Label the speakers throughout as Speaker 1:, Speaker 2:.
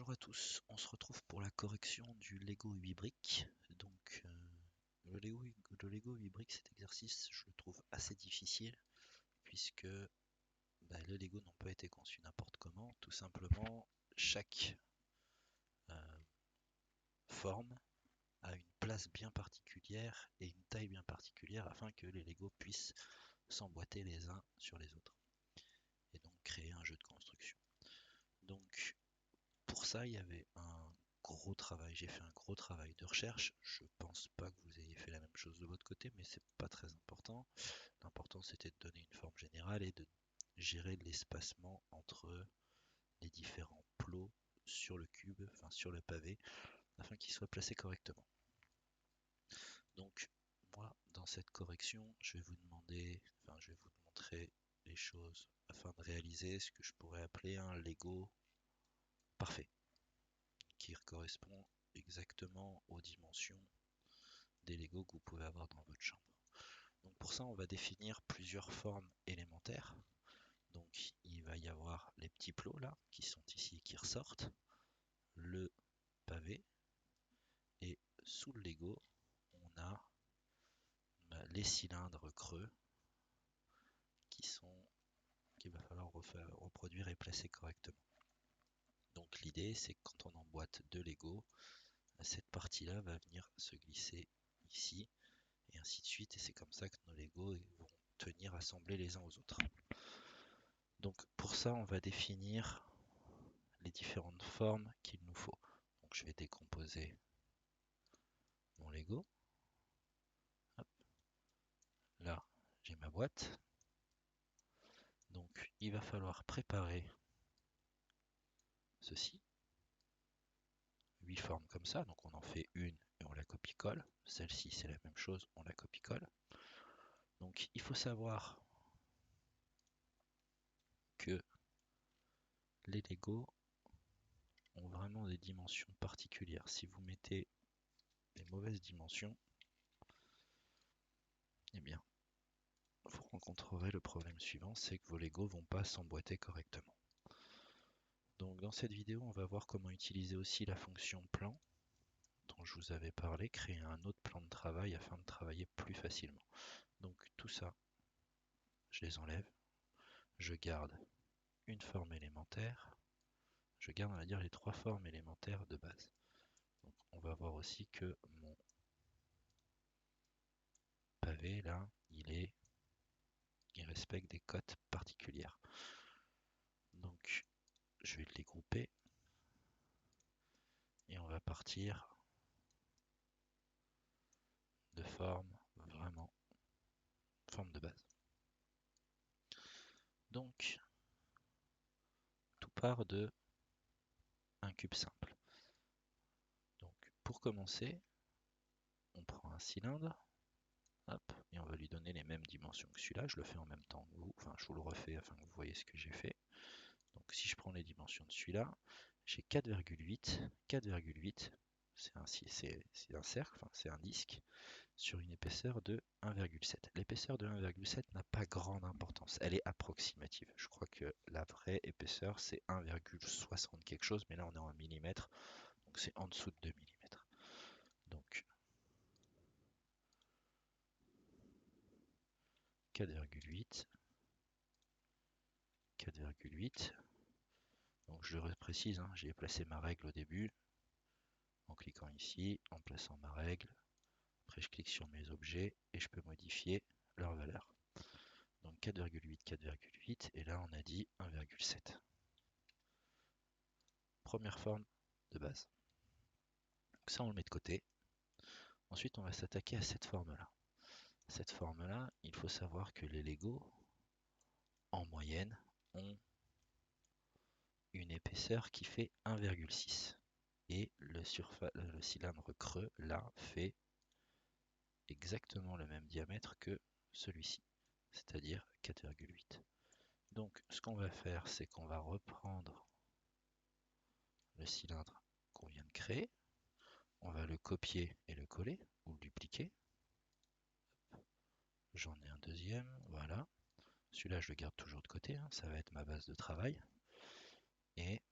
Speaker 1: Bonjour à tous, on se retrouve pour la correction du Lego 8 briques. Donc le Lego 8 briques, cet exercice, je le trouve assez difficile puisque le Lego n'a pas été conçu n'importe comment. Tout simplement, chaque euh, forme a une place bien particulière et une taille bien particulière afin que les Lego puissent s'emboîter les uns sur les autres et donc créer un jeu de construction. Donc pour ça, il y avait un gros travail. J'ai fait un gros travail de recherche. Je pense pas que vous ayez fait la même chose de votre côté, mais c'est pas très important. L'important, c'était de donner une forme générale et de gérer l'espacement entre les différents plots sur le cube, enfin sur le pavé, afin qu'ils soient placés correctement. Donc, moi, dans cette correction, je vais vous demander, enfin, je vais vous montrer les choses afin de réaliser ce que je pourrais appeler un Lego parfait, qui correspond exactement aux dimensions des Lego que vous pouvez avoir dans votre chambre. Donc pour ça, on va définir plusieurs formes élémentaires. Donc il va y avoir les petits plots là, qui sont ici et qui ressortent, le pavé, et sous le Lego, on a les cylindres creux qu'il va falloir reproduire et placer correctement. Donc l'idée, c'est que quand on emboîte deux Lego, cette partie-là va venir se glisser ici, et ainsi de suite, et c'est comme ça que nos Lego vont tenir assemblés les uns aux autres. Donc pour ça, on va définir les différentes formes qu'il nous faut. Donc je vais décomposer mon Lego. Hop. Là, j'ai ma boîte. Donc il va falloir préparer ceci. 8 formes comme ça, donc on en fait une et on la copie-colle. Celle-ci, c'est la même chose, on la copie-colle. Donc il faut savoir que les Lego ont vraiment des dimensions particulières. Si vous mettez les mauvaises dimensions, eh bien, vous rencontrerez le problème suivant, c'est que vos Lego vont pas s'emboîter correctement. Donc dans cette vidéo, on va voir comment utiliser aussi la fonction plan dont je vous avais parlé, créer un autre plan de travail afin de travailler plus facilement. Donc tout ça, je les enlève, je garde une forme élémentaire, je garde, on va dire, les trois formes élémentaires de base. Donc on va voir aussi que mon pavé là, il respecte des cotes particulières. Donc je vais les grouper et on va partir de forme vraiment forme de base. Donc tout part de un cube simple. Donc pour commencer, on prend un cylindre, hop, et on va lui donner les mêmes dimensions que celui-là. Je le fais en même temps que vous, enfin je vous le refais afin que vous voyez ce que j'ai fait. Donc si je prends les dimensions de celui-là, j'ai 4,8. 4,8, c'est un cercle, enfin c'est un disque, sur une épaisseur de 1,7. L'épaisseur de 1,7 n'a pas grande importance, elle est approximative. Je crois que la vraie épaisseur c'est 1,60 quelque chose, mais là on est en millimètres, donc c'est en dessous de 2 millimètres. Donc 4,8, 4,8. Donc je le précise, hein, j'ai placé ma règle au début, en cliquant ici, en plaçant ma règle. Après je clique sur mes objets et je peux modifier leur valeur. Donc 4,8, 4,8, et là on a dit 1,7. Première forme de base. Donc ça on le met de côté. Ensuite on va s'attaquer à cette forme-là. Cette forme-là, il faut savoir que les Lego, en moyenne, ont une épaisseur qui fait 1,6. Et le cylindre creux, là, fait exactement le même diamètre que celui-ci, c'est-à-dire 4,8. Donc ce qu'on va faire, c'est qu'on va reprendre le cylindre qu'on vient de créer, on va le copier et le coller, ou le dupliquer. J'en ai un deuxième, voilà. Celui-là, je le garde toujours de côté, hein, ça va être ma base de travail. Et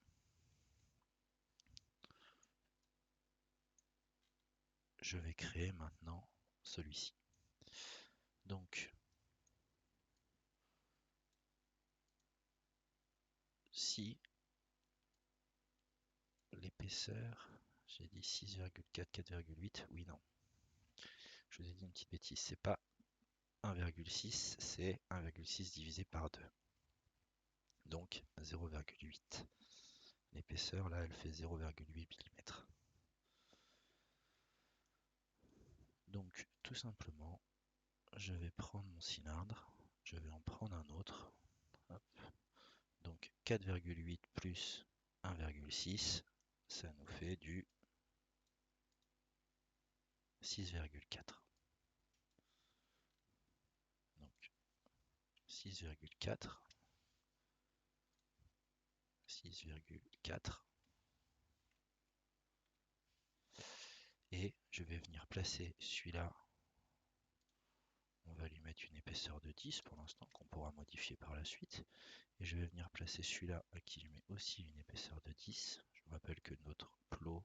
Speaker 1: je vais créer maintenant celui-ci. Donc, si l'épaisseur, j'ai dit 6,4, 4,8, oui, non. Je vous ai dit une petite bêtise, c'est pas 1,6, c'est 1,6 divisé par 2. Donc 0,8. L'épaisseur, là, elle fait 0,8 mm. Donc, tout simplement, je vais prendre mon cylindre, je vais en prendre un autre. Hop. Donc 4,8 plus 1,6, ça nous fait du 6,4. Donc 6,4, 6,4. Et je vais venir placer celui-là. On va lui mettre une épaisseur de 10 pour l'instant, qu'on pourra modifier par la suite. Et je vais venir placer celui-là à qui je mets aussi une épaisseur de 10. Je vous rappelle que notre plot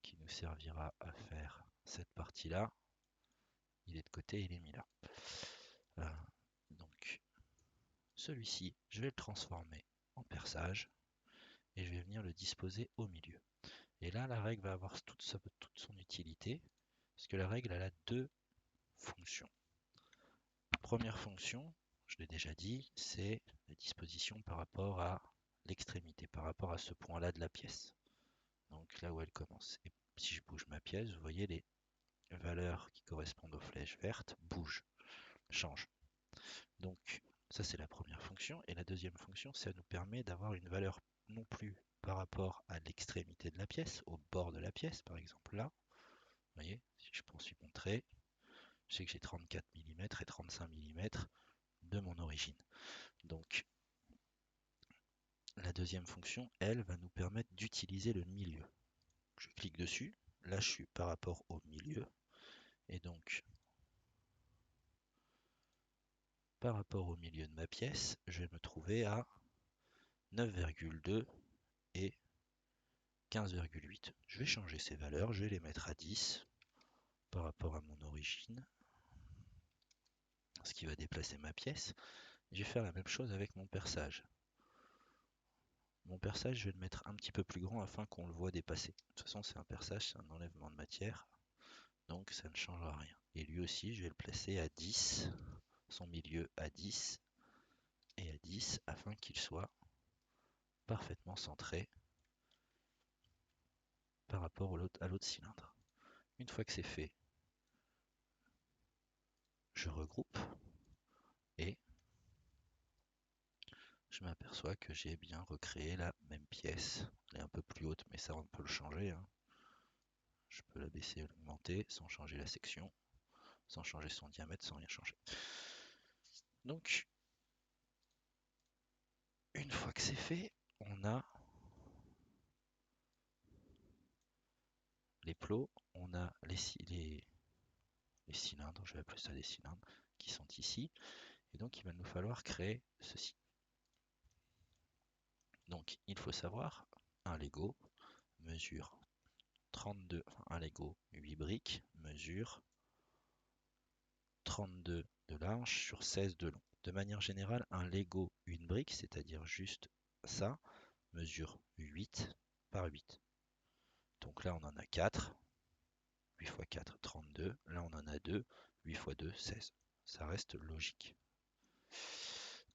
Speaker 1: qui nous servira à faire cette partie-là, il est de côté, il est mis là. Donc celui-ci, je vais le transformer en perçage et je vais venir le disposer au milieu. Et là, la règle va avoir toute son utilité, parce que la règle, elle a deux fonctions. Première fonction, je l'ai déjà dit, c'est la disposition par rapport à l'extrémité, par rapport à ce point-là de la pièce. Donc là où elle commence. Et si je bouge ma pièce, vous voyez les valeurs qui correspondent aux flèches vertes bougent, changent. Donc ça c'est la première fonction. Et la deuxième fonction, ça nous permet d'avoir une valeur non plus par rapport à l'extrémité de la pièce, au bord de la pièce, par exemple là. Vous voyez, si je poursuis mon trait, je sais que j'ai 34 mm et 35 mm de mon origine. Donc la deuxième fonction, elle, va nous permettre d'utiliser le milieu. Je clique dessus, là je suis par rapport au milieu, et donc par rapport au milieu de ma pièce, je vais me trouver à 9,2 et 15,8. Je vais changer ces valeurs, je vais les mettre à 10 par rapport à mon origine, ce qui va déplacer ma pièce. Je vais faire la même chose avec mon perçage. Mon perçage, je vais le mettre un petit peu plus grand afin qu'on le voit dépasser. De toute façon, c'est un perçage, c'est un enlèvement de matière, donc ça ne changera rien. Et lui aussi, je vais le placer à 10, son milieu à 10 et à 10 afin qu'il soit parfaitement centré par rapport à l'autre cylindre. Une fois que c'est fait, je regroupe et je m'aperçois que j'ai bien recréé la même pièce. Elle est un peu plus haute, mais ça on peut le changer, hein. Je peux la baisser et l'augmenter sans changer la section, sans changer son diamètre, sans rien changer. Donc, une fois que c'est fait, on a les plots, on a les cylindres, je vais appeler ça des cylindres, qui sont ici. Et donc, il va nous falloir créer ceci. Donc, il faut savoir, un Lego mesure 32, enfin un Lego 8 briques mesure 32 de large sur 16 de long. De manière générale, un Lego une brique, c'est-à-dire juste ça, mesure 8 par 8. Donc là, on en a 4. 8 x 4, 32. Là, on en a 2. 8 x 2, 16. Ça reste logique.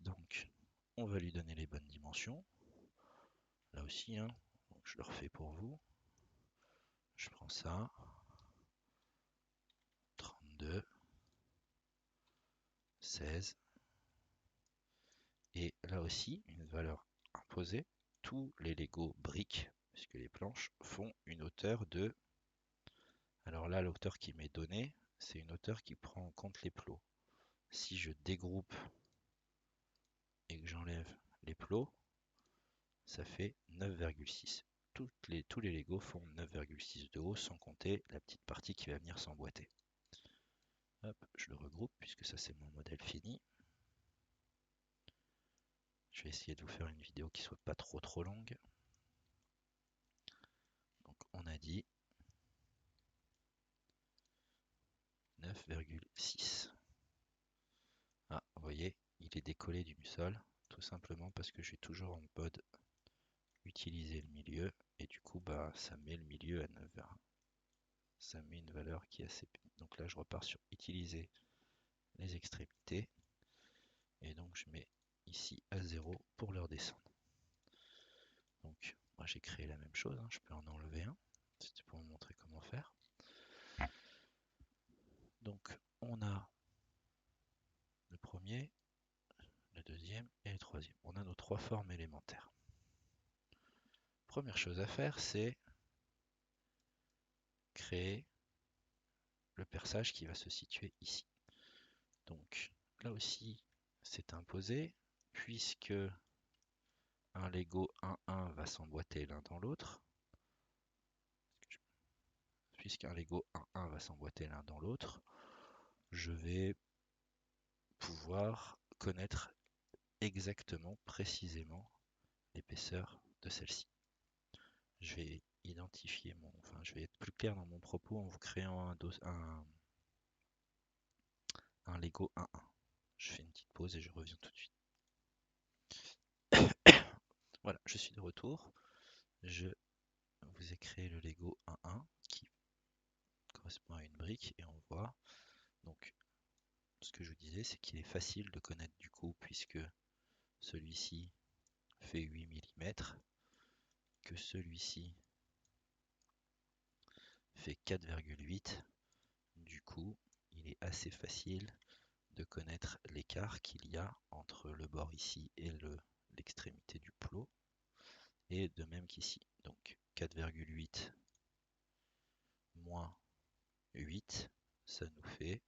Speaker 1: Donc, on va lui donner les bonnes dimensions. Là aussi, hein. Donc, je le refais pour vous. Je prends ça. 32. 16. Et là aussi, une valeur imposée. Tous les Lego briques, puisque les planches font une hauteur de... Alors là, la hauteur qui m'est donnée, c'est une hauteur qui prend en compte les plots. Si je dégroupe et que j'enlève les plots, ça fait 9,6. Tous les Lego font 9,6 de haut, sans compter la petite partie qui va venir s'emboîter. Hop, je le regroupe puisque ça c'est mon modèle fini. Je vais essayer de vous faire une vidéo qui soit pas trop longue. Donc on a dit 9,6. Ah, vous voyez, il est décollé du sol, tout simplement parce que je suis toujours en mode utiliser le milieu, et du coup, bah, ça met le milieu à 9. Ça met une valeur qui est assez... Donc là, je repars sur utiliser les extrémités, et donc je mets ici à 0 pour leur descendre. Donc, moi j'ai créé la même chose, hein. Je peux en enlever un, c'était pour vous montrer comment faire. Donc, on a le premier, le deuxième et le troisième. On a nos trois formes élémentaires. Première chose à faire, c'est créer le perçage qui va se situer ici. Donc, là aussi, c'est imposé, puisque un Lego 1-1 va s'emboîter l'un dans l'autre. Puisqu'un Lego 1-1 va s'emboîter l'un dans l'autre, je vais pouvoir connaître exactement, précisément, l'épaisseur de celle-ci. Je vais identifier je vais être plus clair dans mon propos en vous créant un Lego 1-1. Je fais une petite pause et je reviens tout de suite. Voilà, je suis de retour. Je vous ai créé le Lego 1-1 qui correspond à une brique et on voit donc ce que je vous disais, c'est qu'il est facile de connaître du coup puisque celui-ci fait 8 mm, que celui-ci fait 4,8. Du coup, il est assez facile de connaître l'écart qu'il y a entre le bord ici et l'extrémité du plot, et de même qu'ici. Donc 4,8 moins 8, ça nous fait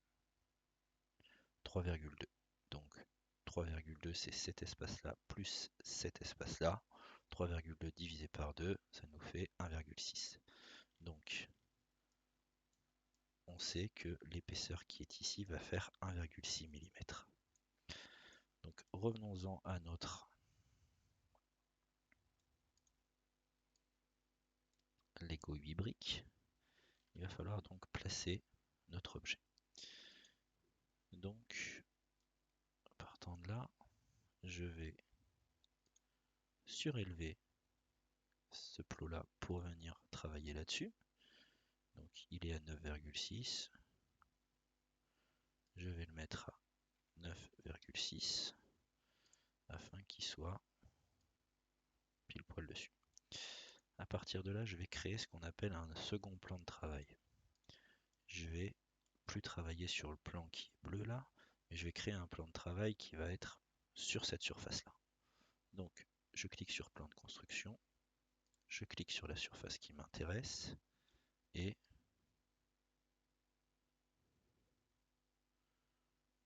Speaker 1: 3,2. Donc 3,2 c'est cet espace-là plus cet espace-là. 3,2 divisé par 2, ça nous fait 1,6. Donc on sait que l'épaisseur qui est ici va faire 1,6 mm. Donc revenons-en à notre Lego 8 briques. Il va falloir donc placer notre objet. Donc, partant de là, je vais surélever ce plot-là pour venir travailler là-dessus. Donc, il est à 9,6. Je vais le mettre à 9,6 afin qu'il soit pile poil dessus. À partir de là, je vais créer ce qu'on appelle un second plan de travail. Je vais plus travailler sur le plan qui est bleu là, mais je vais créer un plan de travail qui va être sur cette surface-là. Donc, je clique sur plan de construction, je clique sur la surface qui m'intéresse et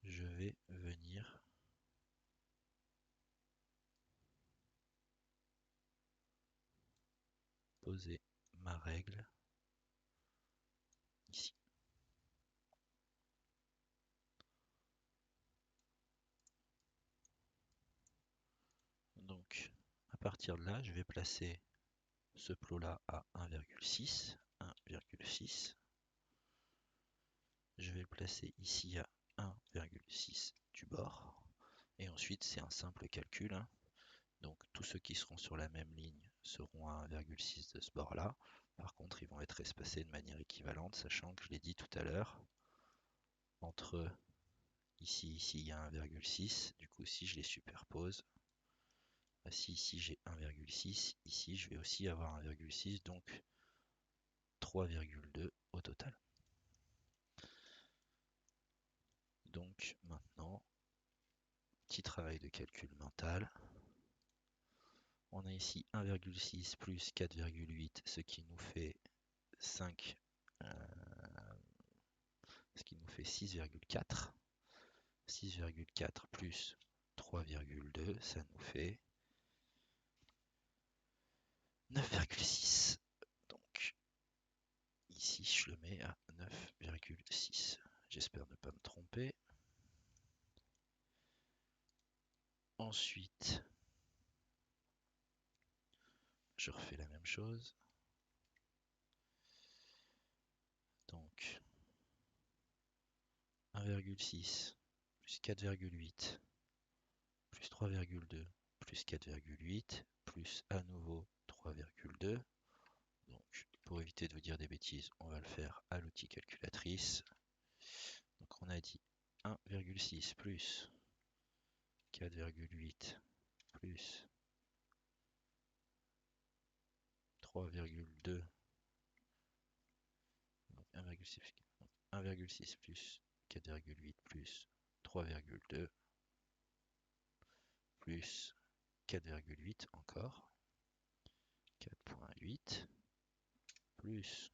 Speaker 1: je vais venir poser ma règle ici. Donc, à partir de là, je vais placer ce plot-là à 1,6. 1,6. Je vais le placer ici à 1,6 du bord. Et ensuite, c'est un simple calcul, hein. Donc, tous ceux qui seront sur la même ligne seront à 1,6 de ce bord-là. Par contre, ils vont être espacés de manière équivalente, sachant que je l'ai dit tout à l'heure, entre ici, il y a 1,6. Du coup, si je les superpose, si ici j'ai 1,6, ici je vais aussi avoir 1,6, donc 3,2 au total. Donc maintenant, petit travail de calcul mental. On a ici 1,6 plus 4,8, ce qui nous fait 5, ce qui nous fait 6,4. 6,4 plus 3,2, ça nous fait 9,6. Donc ici, je le mets à 9,6. J'espère ne pas me tromper. Ensuite, je refais la même chose. Donc, 1,6 plus 4,8 plus 3,2 plus 4,8 plus à nouveau 3,2. Donc pour éviter de vous dire des bêtises, on va le faire à l'outil calculatrice. Donc on a dit 1,6 plus 4,8 plus 3,2. 1,6 plus 4,8 plus 3,2 plus 4,8 encore, 4,8 plus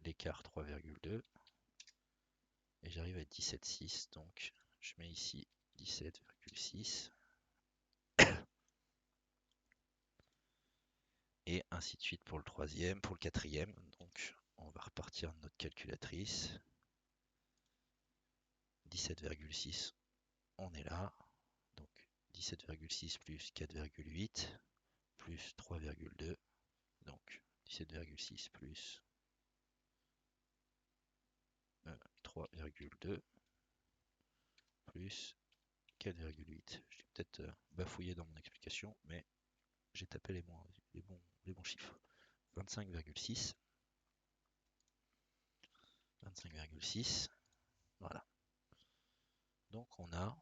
Speaker 1: l'écart 3,2 et j'arrive à 17,6. Donc je mets ici 17,6 et ainsi de suite pour le troisième, pour le quatrième. Donc on va repartir de notre calculatrice. 17,6, on est là. Donc 17,6 plus 4,8 plus 3,2. Donc 17,6 plus 3,2 plus 4,8. Je l'ai peut-être bafouillé dans mon explication, mais j'ai tapé les bons chiffres. 25,6. 25,6. Voilà. Donc on a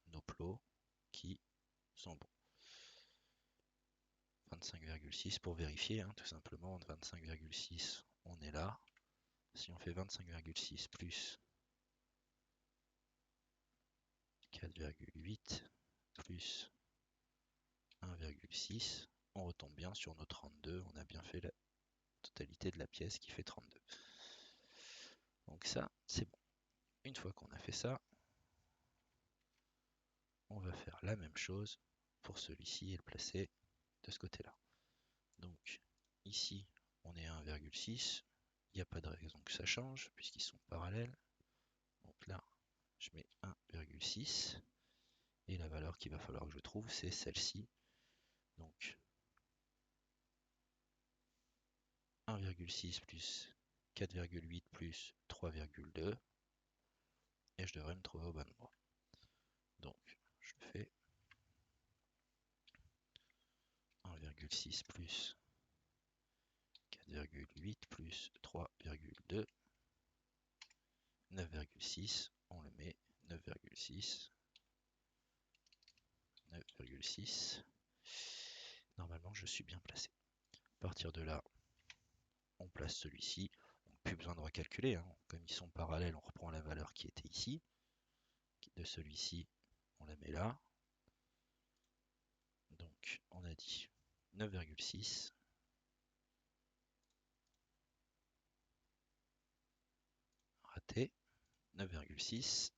Speaker 1: nos plots qui sont bons. 25,6 pour vérifier, hein, tout simplement. 25,6, on est là. Si on fait 25,6 plus 4,8 plus 1,6, on retombe bien sur nos 32. On a bien fait la totalité de la pièce qui fait 32. Donc ça, c'est bon. Une fois qu'on a fait ça, on va faire la même chose pour celui-ci et le placer de ce côté-là. Donc ici, on est à 1,6. Il n'y a pas de raison que ça change puisqu'ils sont parallèles. Donc là, je mets 1,6 et la valeur qu'il va falloir que je trouve, c'est celle-ci. Donc 1,6 plus 4,8 plus 3,2 et je devrais me trouver au bon endroit. Donc je fais 1,6 plus 4,8 plus 3,2, 9,6, on le met, 9,6, 9,6. Normalement, je suis bien placé. À partir de là, on place celui-ci. Plus besoin de recalculer, hein. Comme ils sont parallèles, on reprend la valeur qui était ici. De celui-ci, on la met là. Donc, on a dit 9,6. Raté. 9,6.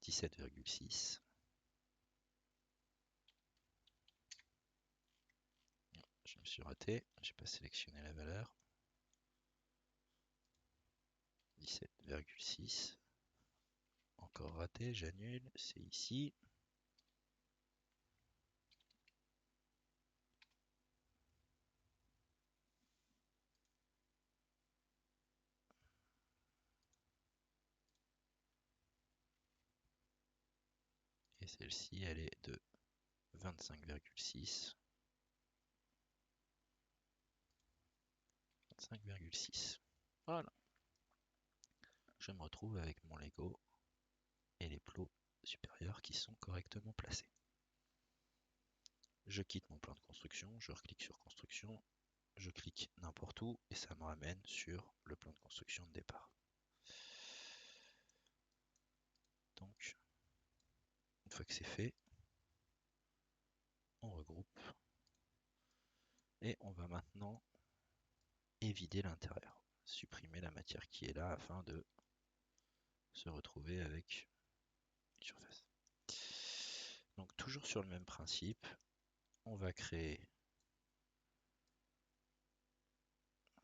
Speaker 1: 17,6. Je me suis raté, j'ai pas sélectionné la valeur. 17,6. Encore raté, j'annule, c'est ici. Et celle-ci, elle est de 25,6. 25,6. Voilà. Je me retrouve avec mon Lego et les plots supérieurs qui sont correctement placés. Je quitte mon plan de construction, je reclique sur construction, je clique n'importe où et ça me ramène sur le plan de construction de départ. Donc, une fois que c'est fait, on regroupe et on va maintenant évider l'intérieur, supprimer la matière qui est là afin de se retrouver avec une surface. Donc toujours sur le même principe, on va créer,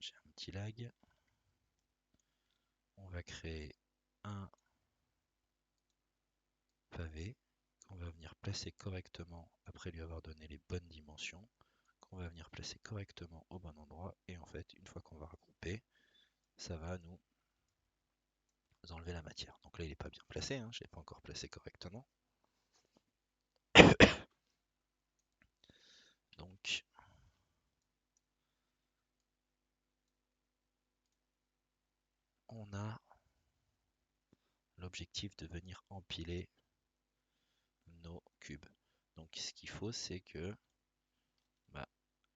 Speaker 1: j'ai un petit lag, on va créer un pavé qu'on va venir placer correctement après lui avoir donné les bonnes dimensions, qu'on va venir placer correctement au bon endroit. Et en fait, une fois qu'on va regrouper, ça va nous enlever la matière. Donc là, il n'est pas bien placé, hein, je ne l'ai pas encore placé correctement. Donc, on a l'objectif de venir empiler nos cubes. Donc ce qu'il faut, c'est que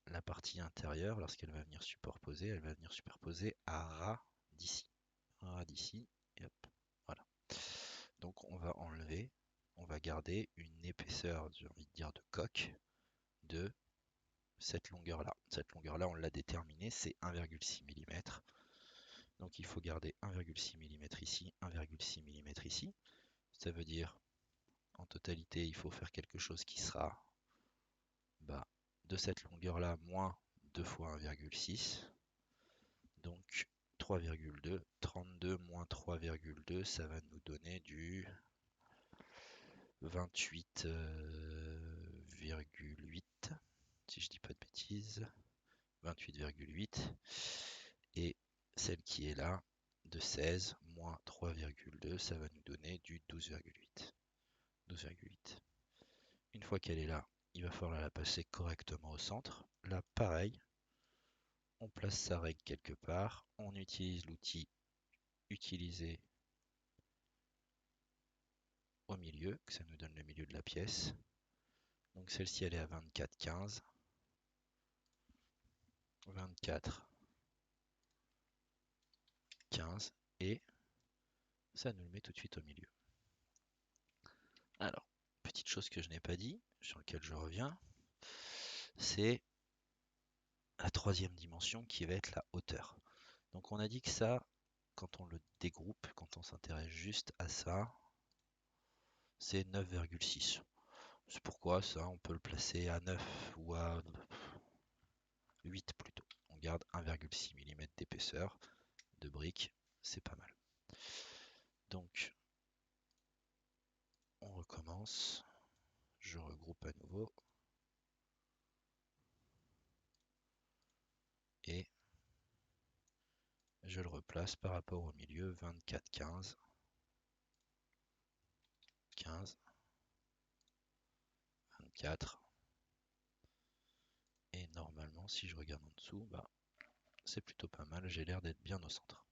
Speaker 1: la partie intérieure, lorsqu'elle va venir superposer, elle va venir superposer à ras d'ici. Un ras d'ici, et hop, voilà. Donc on va enlever, on va garder une épaisseur, j'ai envie de dire, de coque de cette longueur-là. Cette longueur-là, on l'a déterminée, c'est 1,6 mm. Donc il faut garder 1,6 mm ici, 1,6 mm ici. Ça veut dire, en totalité, il faut faire quelque chose qui sera de cette longueur-là moins 2 fois 1,6. Donc 3,2. 32 moins 3,2, ça va nous donner du 28,8. Si je dis pas de bêtises. 28,8. Et celle qui est là, de 16 moins 3,2, ça va nous donner du 12,8. 12,8. Une fois qu'elle est là, il va falloir la passer correctement au centre. Là, pareil, on place sa règle quelque part, on utilise l'outil utiliser au milieu, que ça nous donne le milieu de la pièce. Donc celle-ci, elle est à 24,15. 24,15 et ça nous le met tout de suite au milieu. Alors, petite chose que je n'ai pas dit, sur laquelle je reviens, c'est la troisième dimension qui va être la hauteur. Donc on a dit que ça, quand on le dégroupe, quand on s'intéresse juste à ça, c'est 9,6. C'est pourquoi ça, on peut le placer à 9 ou à 8 plutôt. On garde 1,6 mm d'épaisseur de brique, c'est pas mal. Donc, on recommence. Je regroupe à nouveau. Et je le replace par rapport au milieu, 24, 15. 15. 24. Et normalement, si je regarde en dessous, c'est plutôt pas mal. J'ai l'air d'être bien au centre.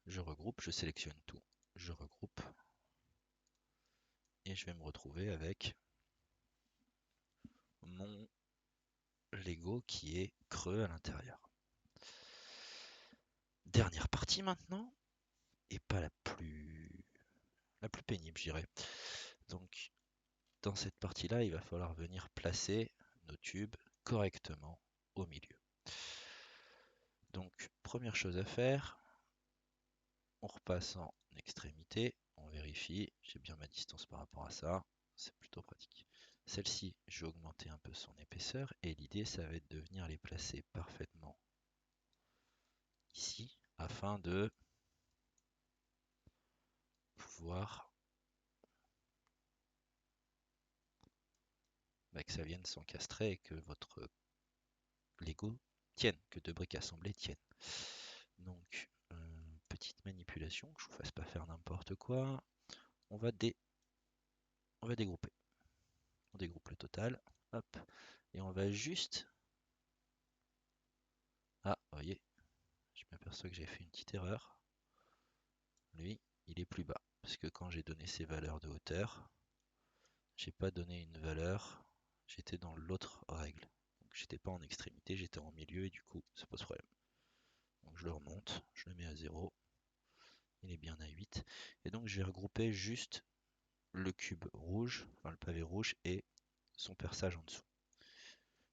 Speaker 1: Je regroupe, je sélectionne tout. Je regroupe. Et je vais me retrouver avec mon Lego qui est creux à l'intérieur. Dernière partie maintenant, et pas la plus pénible, je dirais. Donc, dans cette partie-là, il va falloir venir placer nos tubes correctement au milieu. Donc, première chose à faire, on repasse en extrémité, on vérifie, j'ai bien ma distance par rapport à ça, c'est plutôt pratique. Celle-ci, je vais augmenter un peu son épaisseur et l'idée, ça va être de venir les placer parfaitement ici afin de pouvoir que ça vienne s'encastrer et que votre Lego tienne, que deux briques assemblées tiennent. Donc, petite manipulation, que je vous fasse pas faire n'importe quoi. On va dégrouper. On dégroupe le total. Hop. Et on va juste. Ah, vous voyez, je m'aperçois que j'ai fait une petite erreur. Lui, il est plus bas. Parce que quand j'ai donné ces valeurs de hauteur, j'ai pas donné une valeur. J'étais dans l'autre règle. Donc j'étais pas en extrémité, j'étais en milieu et du coup, ça pose problème. Donc je le remonte, je le mets à 0. Il est bien à 8. Et donc je vais regrouper juste le cube rouge, enfin le pavé rouge et son perçage en dessous.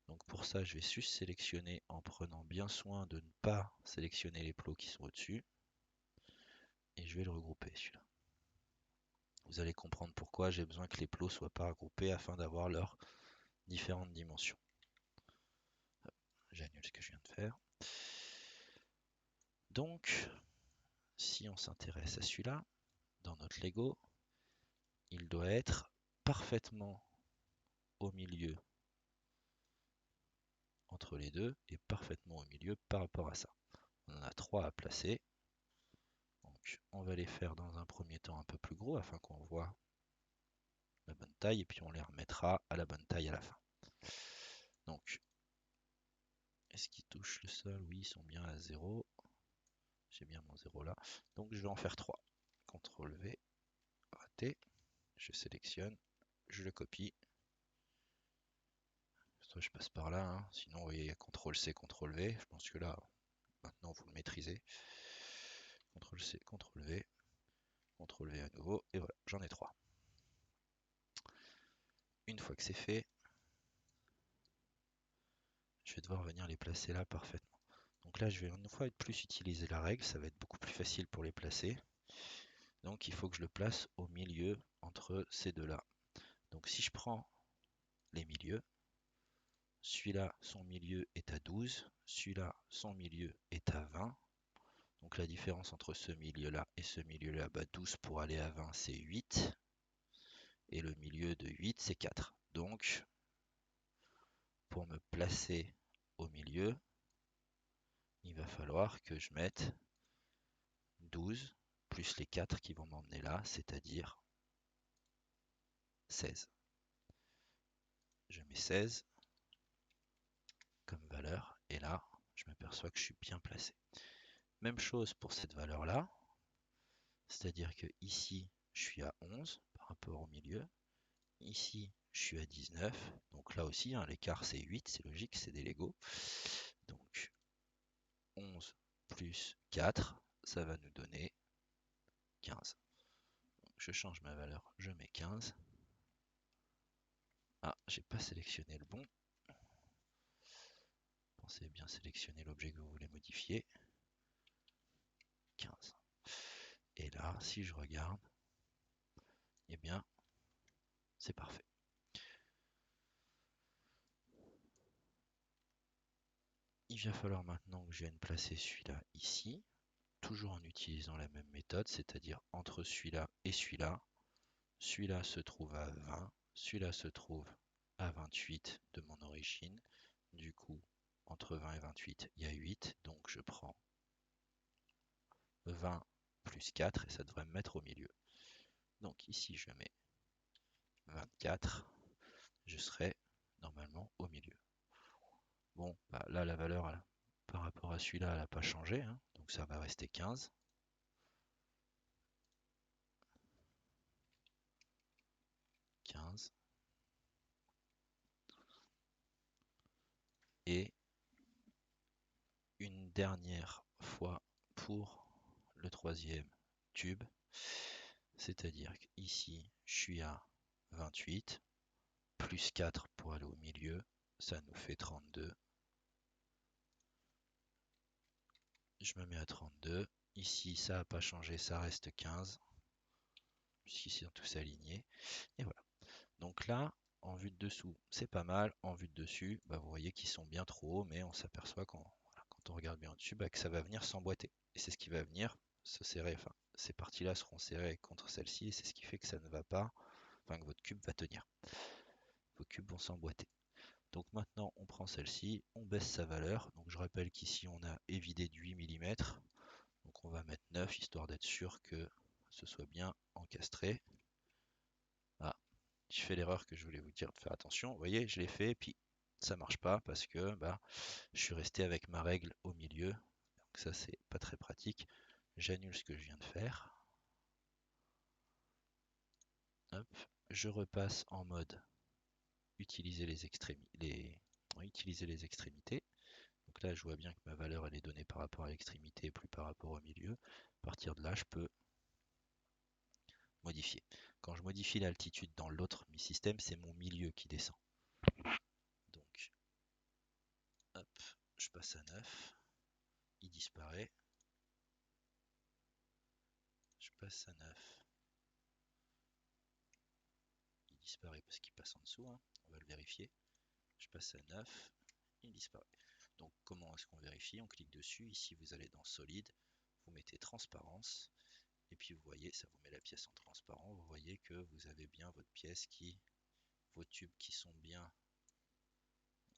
Speaker 1: Donc pour ça, je vais juste sélectionner en prenant bien soin de ne pas sélectionner les plots qui sont au-dessus. Et je vais le regrouper celui-là. Vous allez comprendre pourquoi j'ai besoin que les plots soient pas regroupés afin d'avoir leurs différentes dimensions. J'annule ce que je viens de faire. Donc, si on s'intéresse à celui-là, dans notre Lego, il doit être parfaitement au milieu entre les deux et parfaitement au milieu par rapport à ça. On en a 3 à placer. Donc on va les faire dans un premier temps un peu plus gros afin qu'on voit la bonne taille et puis on les remettra à la bonne taille à la fin. Donc, est-ce qu'ils touchent le sol? Oui, ils sont bien à 0. J'ai bien mon 0 là. Donc je vais en faire 3. CTRL V, raté. Je sélectionne, je le copie. Soit je passe par là, hein. Sinon vous voyez, CTRL C, CTRL V. Je pense que là, maintenant vous le maîtrisez. CTRL C, CTRL V, CTRL V à nouveau. Et voilà, j'en ai 3. Une fois que c'est fait, je vais devoir venir les placer là parfaitement. Donc là, je vais une fois de plus utiliser la règle, ça va être beaucoup plus facile pour les placer. Donc il faut que je le place au milieu entre ces deux-là. Donc si je prends les milieux, celui-là, son milieu est à 12, celui-là, son milieu est à 20. Donc la différence entre ce milieu-là et ce milieu-là, 12 pour aller à 20, c'est 8. Et le milieu de 8, c'est 4. Donc, pour me placer au milieu, il va falloir que je mette 12 plus les 4 qui vont m'emmener là, c'est-à-dire 16. Je mets 16 comme valeur, et là, je m'aperçois que je suis bien placé. Même chose pour cette valeur-là, c'est-à-dire que ici, je suis à 11 par rapport au milieu. Ici, je suis à 19. Donc là aussi, hein, l'écart c'est 8, c'est logique, c'est des Lego. Donc 11 plus 4, ça va nous donner 15. Donc, je change ma valeur, je mets 15. Ah, j'ai pas sélectionné le bon. Pensez bien sélectionner l'objet que vous voulez modifier. 15. Et là, si je regarde, eh bien, c'est parfait. Il va falloir maintenant que je vienne placer celui-là ici, toujours en utilisant la même méthode, c'est-à-dire entre celui-là et celui-là. Celui-là se trouve à 20, celui-là se trouve à 28 de mon origine. Du coup, entre 20 et 28, il y a 8, donc je prends 20 plus 4 et ça devrait me mettre au milieu. Donc ici, je mets 24, je serai normalement au milieu. Bon, là, la valeur par rapport à celui-là, elle n'a pas changé, hein, donc ça va rester 15. 15. Et une dernière fois pour le troisième tube, c'est-à-dire qu'ici, je suis à 28, plus 4 pour aller au milieu, ça nous fait 32. Je me mets à 32. Ici, ça n'a pas changé, ça reste 15. Puisqu'ici, ils sont tous alignés. Et voilà. Donc là, en vue de dessous, c'est pas mal. En vue de dessus, vous voyez qu'ils sont bien trop hauts, mais on s'aperçoit quand on regarde bien au-dessus, que ça va venir s'emboîter. Et c'est ce qui va venir se serrer. Enfin, ces parties-là seront serrées contre celle-ci, et c'est ce qui fait que ça ne va pas, enfin que votre cube va tenir. Vos cubes vont s'emboîter. Donc maintenant, on prend celle-ci, on baisse sa valeur. Donc je rappelle qu'ici, on a évidé de 8 mm. Donc on va mettre 9, histoire d'être sûr que ce soit bien encastré. Ah, je fais l'erreur que je voulais vous dire de faire attention. Vous voyez, je l'ai fait, et puis ça marche pas parce que je suis resté avec ma règle au milieu. Donc ça, c'est pas très pratique. J'annule ce que je viens de faire. Hop, je repasse en mode utiliser les extrémités. Donc là, je vois bien que ma valeur elle est donnée par rapport à l'extrémité, plus par rapport au milieu. À partir de là, je peux modifier. Quand je modifie l'altitude dans l'autre mi-système, c'est mon milieu qui descend. Donc, hop, je passe à 9. Il disparaît. Je passe à 9. Il disparaît parce qu'il passe en dessous. Hein. On va le vérifier. Je passe à 9. Il disparaît. Donc, comment est-ce qu'on vérifie? On clique dessus. Ici, vous allez dans Solide. Vous mettez Transparence. Et puis vous voyez, ça vous met la pièce en transparent, vous voyez que vous avez bien votre pièce vos tubes qui sont bien,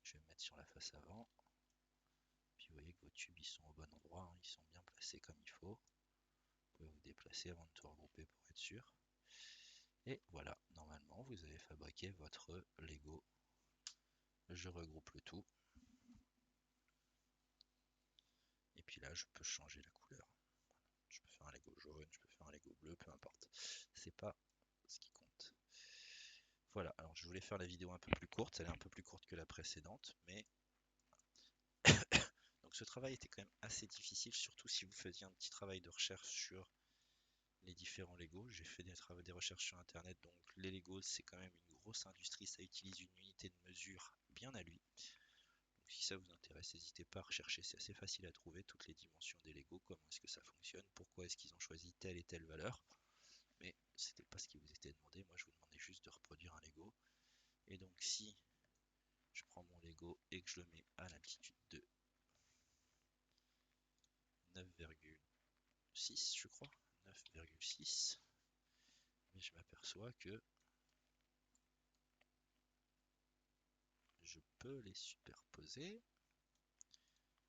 Speaker 1: je vais me mettre sur la face avant, puis vous voyez que vos tubes ils sont au bon endroit, hein, ils sont bien placés comme il faut. Vous pouvez vous déplacer avant de tout regrouper pour être sûr. Et voilà, normalement vous avez fabriqué votre Lego. Je regroupe le tout. Et puis là, je peux changer la couleur. Je peux faire un Lego jaune, je peux faire un Lego bleu, peu importe. C'est pas ce qui compte. Voilà, alors je voulais faire la vidéo un peu plus courte, elle est un peu plus courte que la précédente, mais donc ce travail était quand même assez difficile, surtout si vous faisiez un petit travail de recherche sur les différents Lego. J'ai fait des recherches sur internet, donc les Legos c'est quand même une grosse industrie, ça utilise une unité de mesure bien à lui. Donc si ça vous intéresse, n'hésitez pas à rechercher, c'est assez facile à trouver toutes les dimensions des Lego, comment est-ce que ça fonctionne, pourquoi est-ce qu'ils ont choisi telle et telle valeur. Mais c'était pas ce qui vous était demandé, moi je vous demandais juste de reproduire un Lego. Et donc si je prends mon Lego et que je le mets à l'altitude de 9,6 je crois, 9,6, mais je m'aperçois que je peux les superposer.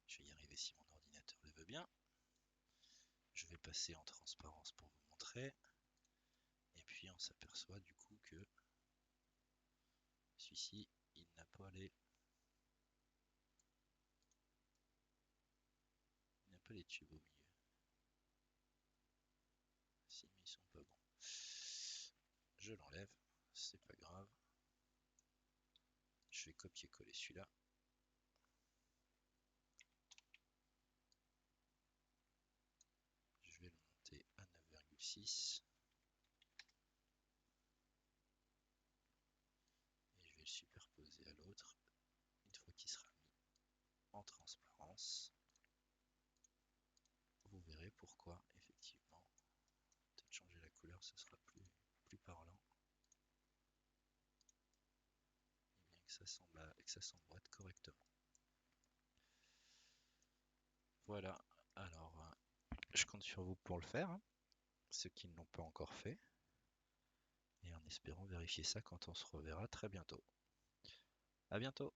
Speaker 1: Je vais y arriver si mon ordinateur le veut bien. Je vais passer en transparence pour vous montrer. Et puis on s'aperçoit du coup que celui-ci, il n'a pas les tubes au milieu. Si, mais ils sont pas bons. Je l'enlève, c'est pas grave. Je vais copier-coller celui-là. Je vais le monter à 9,6. Et je vais le superposer à l'autre. Une fois qu'il sera mis en transparence, vous verrez pourquoi, effectivement, peut-être changer la couleur, ce sera plus parlant. Et bien que ça s'emboîte correctement. Voilà, alors je compte sur vous pour le faire, hein, ceux qui ne l'ont pas encore fait, et en espérant vérifier ça quand on se reverra très bientôt. À bientôt!